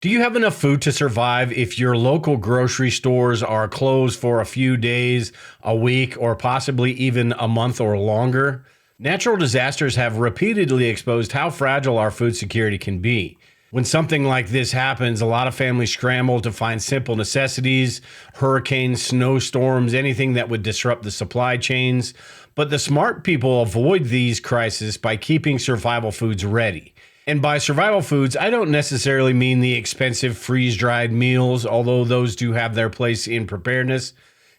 Do you have enough food to survive if your local grocery stores are closed for a few days, a week, or possibly even a month or longer? Natural disasters have repeatedly exposed how fragile our food security can be. When something like this happens, a lot of families scramble to find simple necessities, hurricanes, snowstorms, anything that would disrupt the supply chains. But the smart people avoid these crises by keeping survival foods ready. And by survival foods, I don't necessarily mean the expensive freeze-dried meals, although those do have their place in preparedness.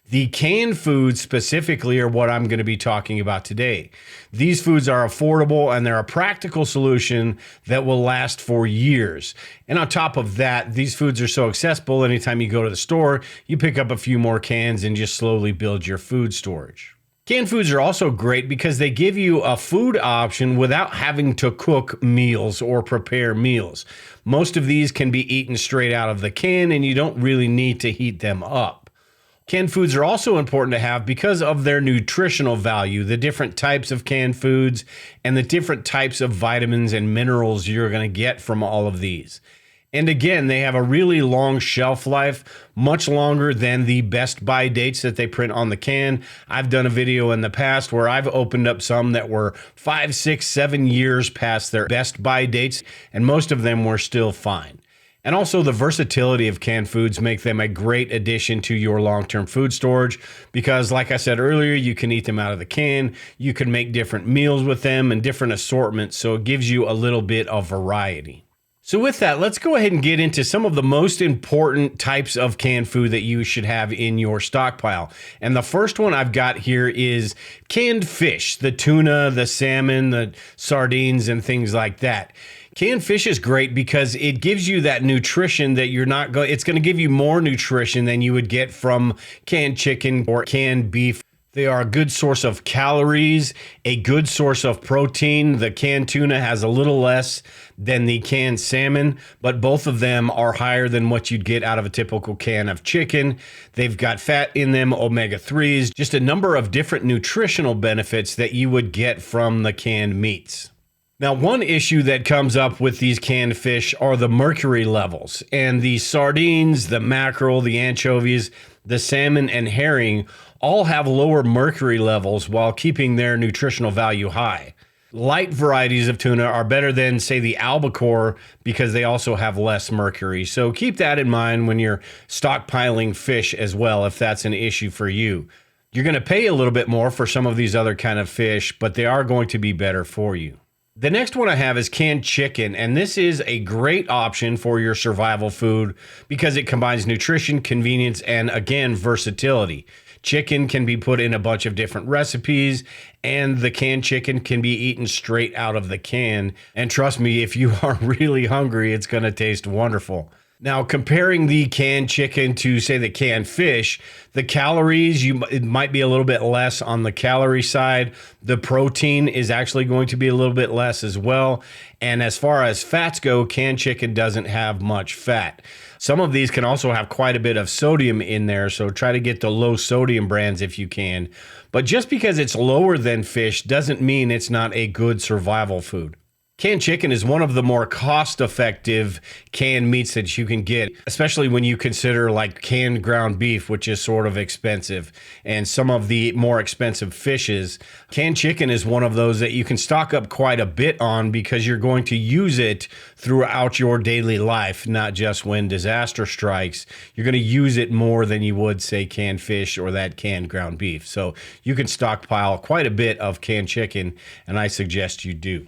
The canned foods specifically are what I'm going to be talking about today. These foods are affordable and they're a practical solution that will last for years. And on top of that, these foods are so accessible, anytime you go to the store, you pick up a few more cans and just slowly build your food storage. Canned foods are also great because they give you a food option without having to cook meals or prepare meals. Most of these can be eaten straight out of the can and you don't really need to heat them up. Canned foods are also important to have because of their nutritional value, the different types of canned foods and the different types of vitamins and minerals you're going to get from all of these. And again, they have a really long shelf life, much longer than the best by dates that they print on the can. I've done a video in the past where I've opened up some that were 5, 6, 7 years past their best by dates, and most of them were still fine. And also the versatility of canned foods make them a great addition to your long-term food storage because, like I said earlier, you can eat them out of the can, you can make different meals with them and different assortments, so it gives you a little bit of variety. So with that, let's go ahead and get into some of the most important types of canned food that you should have in your stockpile. And the first one I've got here is canned fish, the tuna, the salmon, the sardines, and things like that. Canned fish is great because it gives you that nutrition that it's going to give you more nutrition than you would get from canned chicken or canned beef. They are a good source of calories, a good source of protein. The canned tuna has a little less than the canned salmon, but both of them are higher than what you'd get out of a typical can of chicken. They've got fat in them, omega-3s, just a number of different nutritional benefits that you would get from the canned meats. Now, one issue that comes up with these canned fish are the mercury levels, and the sardines, the mackerel, the anchovies, the salmon, and herring all have lower mercury levels while keeping their nutritional value high. Light varieties of tuna are better than, say, the albacore because they also have less mercury. So keep that in mind when you're stockpiling fish as well, if that's an issue for you. You're going to pay a little bit more for some of these other kind of fish, but they are going to be better for you. The next one I have is canned chicken, and this is a great option for your survival food because it combines nutrition, convenience, and again, versatility. Chicken can be put in a bunch of different recipes, and the canned chicken can be eaten straight out of the can. And trust me, if you are really hungry, it's going to taste wonderful. Now, comparing the canned chicken to, say, the canned fish, the calories, it might be a little bit less on the calorie side. The protein is actually going to be a little bit less as well. And as far as fats go, canned chicken doesn't have much fat. Some of these can also have quite a bit of sodium in there, so try to get the low sodium brands if you can. But just because it's lower than fish doesn't mean it's not a good survival food. Canned chicken is one of the more cost-effective canned meats that you can get, especially when you consider like canned ground beef, which is sort of expensive, and some of the more expensive fishes. Canned chicken is one of those that you can stock up quite a bit on because you're going to use it throughout your daily life, not just when disaster strikes. You're going to use it more than you would, say, canned fish or that canned ground beef. So you can stockpile quite a bit of canned chicken, and I suggest you do.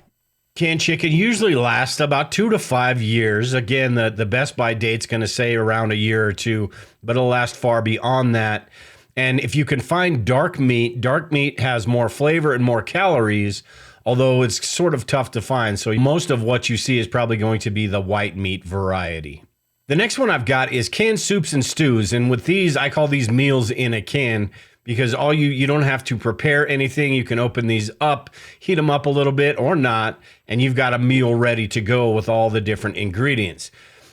Canned chicken usually lasts about 2 to 5 years. Again, the best by date's going to say around a year or two, but it'll last far beyond that. And if you can find dark meat has more flavor and more calories, although it's sort of tough to find. So most of what you see is probably going to be the white meat variety. The next one I've got is canned soups and stews. And with these, I call these meals in a can because you don't have to prepare anything. You can open these up, heat them up a little bit or not, and you've got a meal ready to go with all the different ingredients.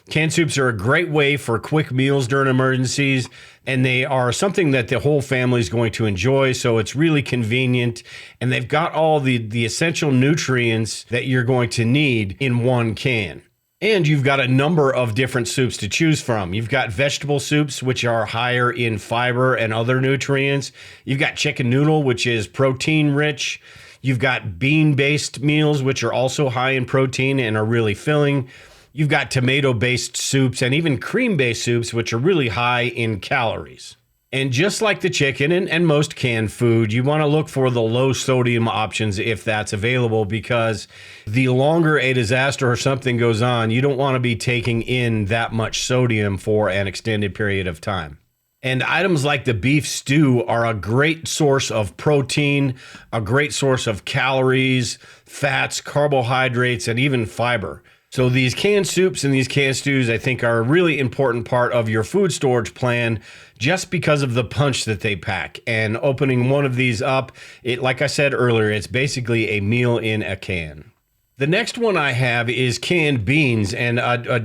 Canned soups are a great way for quick meals during emergencies, and they are something that the whole family is going to enjoy, so it's really convenient, and they've got all the essential nutrients that you're going to need in one can. And you've got a number of different soups to choose from. You've got vegetable soups, which are higher in fiber and other nutrients. You've got chicken noodle, which is protein rich. You've got bean-based meals, which are also high in protein and are really filling. You've got tomato-based soups and even cream-based soups, which are really high in calories. And just like the chicken and most canned food, you want to look for the low sodium options if that's available, because the longer a disaster or something goes on, you don't want to be taking in that much sodium for an extended period of time. And items like the beef stew are a great source of protein, a great source of calories, fats, carbohydrates, and even fiber. So these canned soups and these canned stews, I think, are a really important part of your food storage plan just because of the punch that they pack. And opening one of these up, like I said earlier, it's basically a meal in a can. The next one I have is canned beans, and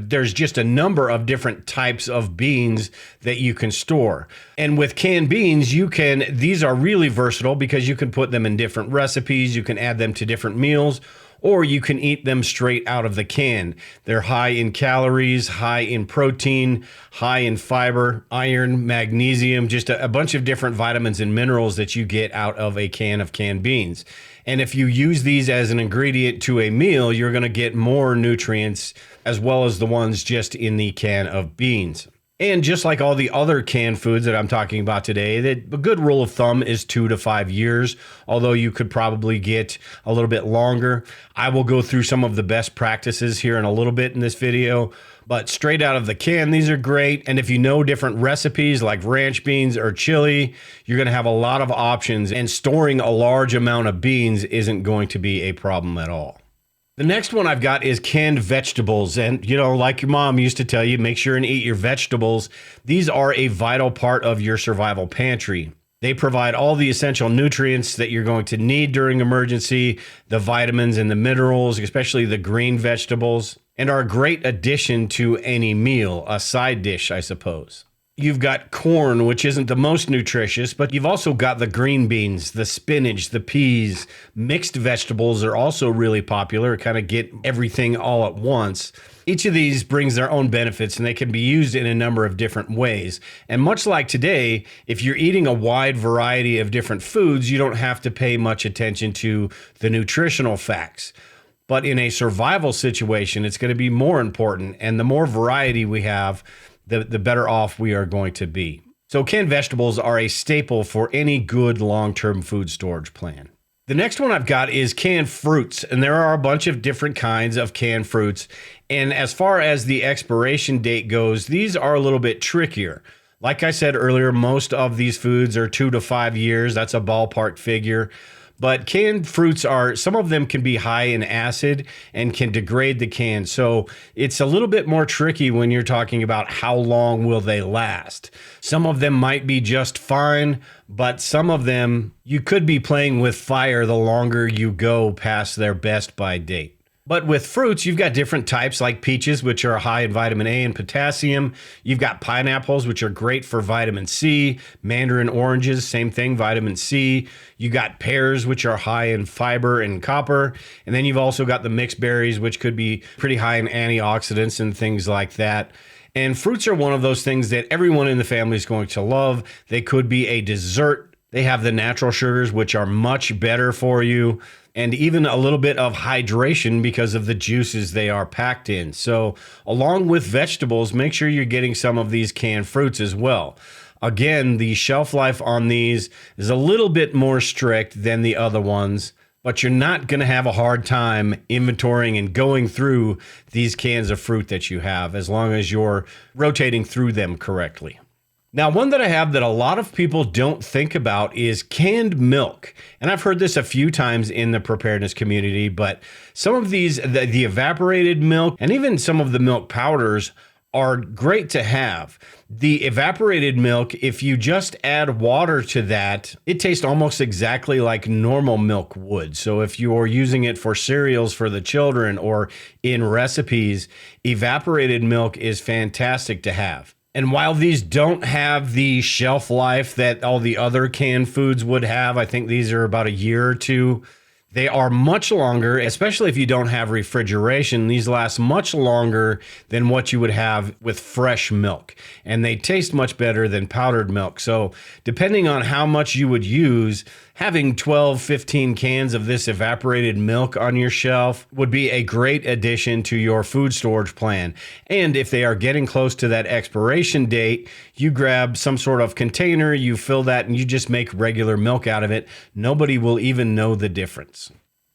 there's just a number of different types of beans that you can store. And with canned beans, these are really versatile because you can put them in different recipes, you can add them to different meals, or you can eat them straight out of the can. They're high in calories, high in protein, high in fiber, iron, magnesium, just a bunch of different vitamins and minerals that you get out of a can of canned beans. And if you use these as an ingredient to a meal, you're going to get more nutrients as well as the ones just in the can of beans. And just like all the other canned foods that I'm talking about today, a good rule of thumb is 2 to 5 years, although you could probably get a little bit longer. I will go through some of the best practices here in a little bit in this video, but straight out of the can, these are great. And if you know different recipes like ranch beans or chili, you're going to have a lot of options, and storing a large amount of beans isn't going to be a problem at all. The next one I've got is canned vegetables. And, like your mom used to tell you, make sure and eat your vegetables. These are a vital part of your survival pantry. They provide all the essential nutrients that you're going to need during emergency, the vitamins and the minerals, especially the green vegetables, and are a great addition to any meal, a side dish, I suppose. You've got corn, which isn't the most nutritious, but you've also got the green beans, the spinach, the peas. Mixed vegetables are also really popular, kind of get everything all at once. Each of these brings their own benefits, and they can be used in a number of different ways. And much like today, if you're eating a wide variety of different foods, you don't have to pay much attention to the nutritional facts. But in a survival situation, it's going to be more important, and the more variety we have, the better off we are going to be. So canned vegetables are a staple for any good long-term food storage plan. The next one I've got is canned fruits, and there are a bunch of different kinds of canned fruits. And as far as the expiration date goes, these are a little bit trickier. Like I said earlier, most of these foods are 2 to 5 years. That's a ballpark figure. But canned fruits some of them can be high in acid and can degrade the can. So it's a little bit more tricky when you're talking about how long will they last. Some of them might be just fine, but some of them you could be playing with fire the longer you go past their best by date. But with fruits, you've got different types like peaches, which are high in vitamin A and potassium. You've got pineapples, which are great for vitamin C. Mandarin oranges, same thing, vitamin C. You got pears, which are high in fiber and copper. And then you've also got the mixed berries, which could be pretty high in antioxidants and things like that. And fruits are one of those things that everyone in the family is going to love. They could be a dessert. They have the natural sugars, which are much better for you, and even a little bit of hydration because of the juices they are packed in. So along with vegetables, make sure you're getting some of these canned fruits as well. Again, the shelf life on these is a little bit more strict than the other ones, but you're not going to have a hard time inventorying and going through these cans of fruit that you have, as long as you're rotating through them correctly. Now, one that I have that a lot of people don't think about is canned milk. And I've heard this a few times in the preparedness community, but some of these, the evaporated milk and even some of the milk powders are great to have. The evaporated milk, if you just add water to that, it tastes almost exactly like normal milk would. So if you're using it for cereals for the children or in recipes, evaporated milk is fantastic to have. And while these don't have the shelf life that all the other canned foods would have, I think these are about a year or two, They are much longer, especially if you don't have refrigeration. These last much longer than what you would have with fresh milk, and they taste much better than powdered milk. So depending on how much you would use, having 12, 15 cans of this evaporated milk on your shelf would be a great addition to your food storage plan. And if they are getting close to that expiration date, you grab some sort of container, you fill that, and you just make regular milk out of it. Nobody will even know the difference.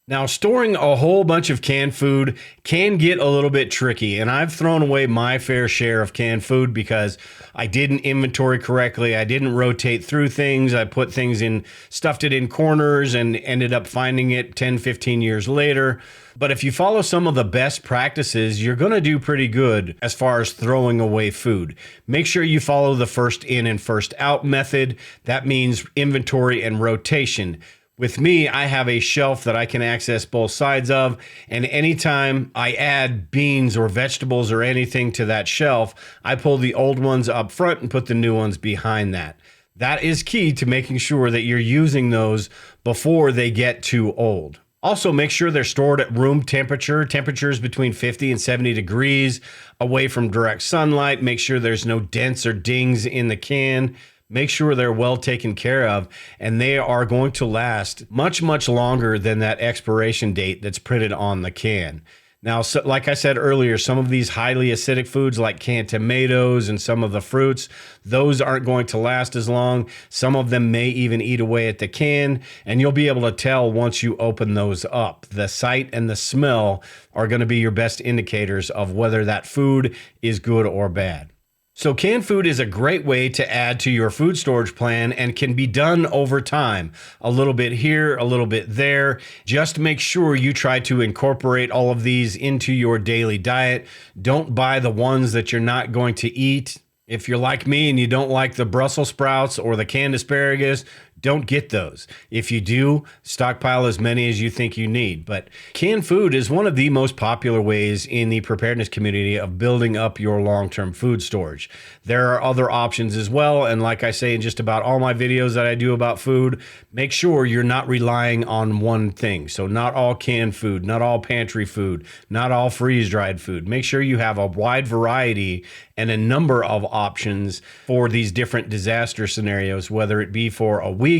Now, storing a whole bunch of canned food can get a little bit tricky, and I've thrown away my fair share of canned food because I didn't inventory correctly. I didn't rotate through things. I put things in, stuffed it in corners, and ended up finding it 10, 15 years later. But if you follow some of the best practices, you're going to do pretty good as far as throwing away food. Make sure you follow the first in and first out method. That means inventory and rotation. With me, I have a shelf that I can access both sides of, and anytime I add beans or vegetables or anything to that shelf, I pull the old ones up front and put the new ones behind that. That is key to making sure that you're using those before they get too old. Also, make sure they're stored at room temperature, temperatures between 50 and 70 degrees, away from direct sunlight. Make sure there's no dents or dings in the can. Make sure they're well taken care of, and they are going to last much, much longer than that expiration date that's printed on the can. Now, so, like I said earlier, some of these highly acidic foods like canned tomatoes and some of the fruits, those aren't going to last as long. Some of them may even eat away at the can, and you'll be able to tell once you open those up. The sight and the smell are going to be your best indicators of whether that food is good or bad. So canned food is a great way to add to your food storage plan and can be done over time. A little bit here, a little bit there. Just make sure you try to incorporate all of these into your daily diet. Don't buy the ones that you're not going to eat. If you're like me and you don't like the Brussels sprouts or the canned asparagus, don't get those. If you do, stockpile as many as you think you need. But canned food is one of the most popular ways in the preparedness community of building up your long-term food storage. There are other options as well. And like I say in just about all my videos that I do about food, make sure you're not relying on one thing. So not all canned food, not all pantry food, not all freeze-dried food. Make sure you have a wide variety and a number of options for these different disaster scenarios, whether it be for a week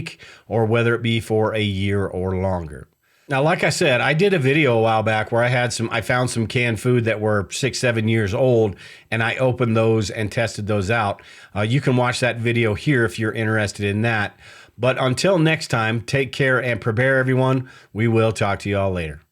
or whether it be for a year or longer. Now, like I said, I did a video a while back where I found some canned food that were 6, 7 years old, and I opened those and tested those out. You can watch that video here if you're interested in that. But until next time, take care and prepare, everyone. We will talk to you all later.